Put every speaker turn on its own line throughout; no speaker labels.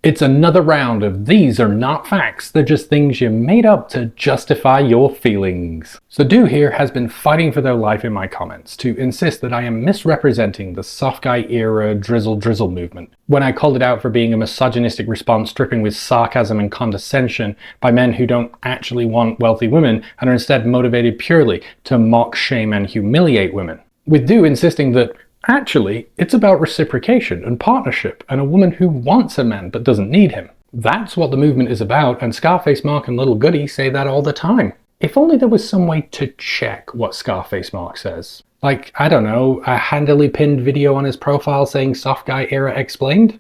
It's another round of these are not facts, they're just things you made up to justify your feelings. So Do here has been fighting for their life in my comments to insist that I am misrepresenting the soft guy era drizzle movement, when I called it out for being a misogynistic response dripping with sarcasm and condescension by men who don't actually want wealthy women and are instead motivated purely to mock, shame and humiliate women. With Do insisting that actually, it's about reciprocation and partnership and a woman who wants a man but doesn't need him. That's what the movement is about, and Scarface Mark and Little Goody say that all the time. If only there was some way to check what Scarface Mark says. Like, I don't know, a handily pinned video on his profile saying soft guy era explained?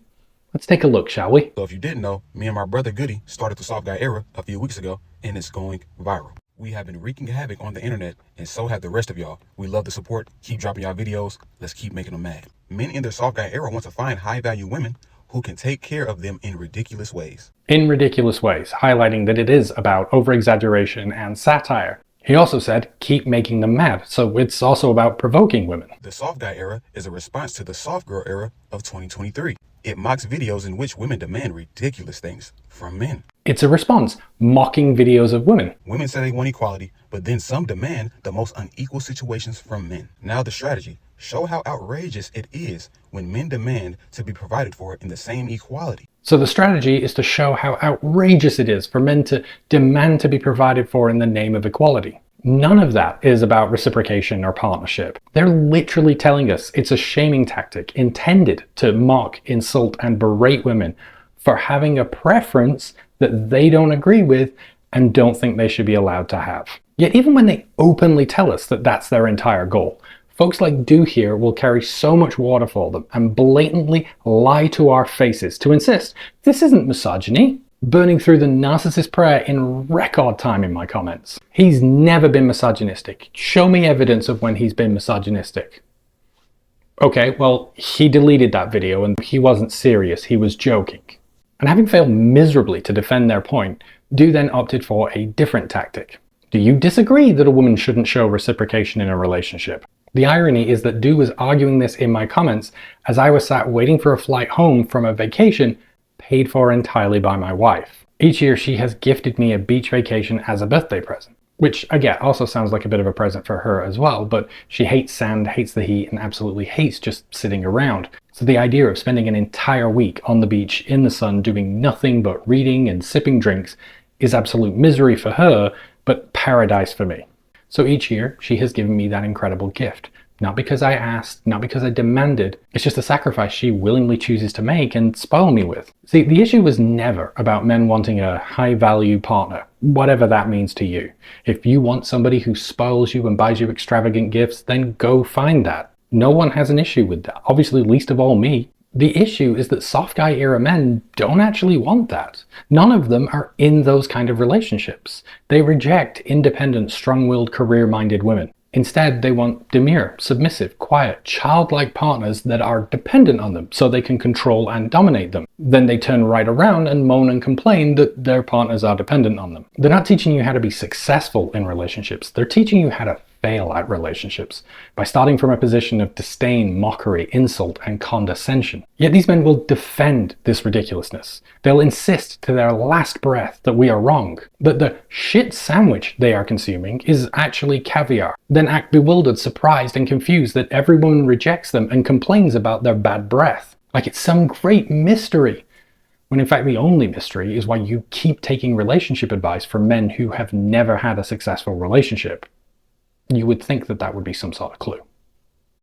Let's take a look, shall we?
So if you didn't know, me and my brother Goody started the soft guy era a few weeks ago, and it's going viral. We have been wreaking havoc on the internet, and so have the rest of y'all. We love the support. Keep dropping y'all videos. Let's keep making them mad. Men in their soft guy era want to find high-value women who can take care of them in ridiculous ways.
In ridiculous ways, highlighting that it is about over-exaggeration and satire. He also said, keep making them mad, so it's also about provoking women.
The soft guy era is a response to the soft girl era of 2023. It mocks videos in which women demand ridiculous things from men.
It's a response, mocking videos of women.
Women say they want equality, but then some demand the most unequal situations from men. Now the strategy, show how outrageous it is when men demand to be provided for in the same equality.
So the strategy is to show how outrageous it is for men to demand to be provided for in the name of equality. None of that is about reciprocation or partnership. They're literally telling us it's a shaming tactic intended to mock, insult, and berate women for having a preference that they don't agree with and don't think they should be allowed to have. Yet even when they openly tell us that that's their entire goal, folks like Do here will carry so much water for them and blatantly lie to our faces to insist this isn't misogyny, burning through the narcissist prayer in record time in my comments. He's never been misogynistic. Show me evidence of when he's been misogynistic. Okay, well, he deleted that video and he wasn't serious, he was joking. And having failed miserably to defend their point, Do then opted for a different tactic. Do you disagree that a woman shouldn't show reciprocation in a relationship? The irony is that Do was arguing this in my comments as I was sat waiting for a flight home from a vacation paid for entirely by my wife. Each year she has gifted me a beach vacation as a birthday present, which I get also sounds like a bit of a present for her as well, but she hates sand, hates the heat, and absolutely hates just sitting around. So the idea of spending an entire week on the beach in the sun doing nothing but reading and sipping drinks is absolute misery for her, but paradise for me. So each year she has given me that incredible gift. Not because I asked, not because I demanded, it's just a sacrifice she willingly chooses to make and spoil me with. See, the issue was never about men wanting a high-value partner, whatever that means to you. If you want somebody who spoils you and buys you extravagant gifts, then go find that. No one has an issue with that, obviously least of all me. The issue is that soft guy era men don't actually want that. None of them are in those kind of relationships. They reject independent, strong-willed, career-minded women. Instead, they want demure, submissive, quiet, childlike partners that are dependent on them so they can control and dominate them. Then they turn right around and moan and complain that their partners are dependent on them. They're not teaching you how to be successful in relationships. They're teaching you how to fail at relationships by starting from a position of disdain, mockery, insult, and condescension. Yet these men will defend this ridiculousness. They'll insist to their last breath that we are wrong, that the shit sandwich they are consuming is actually caviar, then act bewildered, surprised, and confused that every woman rejects them and complains about their bad breath, like it's some great mystery, when in fact the only mystery is why you keep taking relationship advice from men who have never had a successful relationship. You would think that that would be some sort of clue.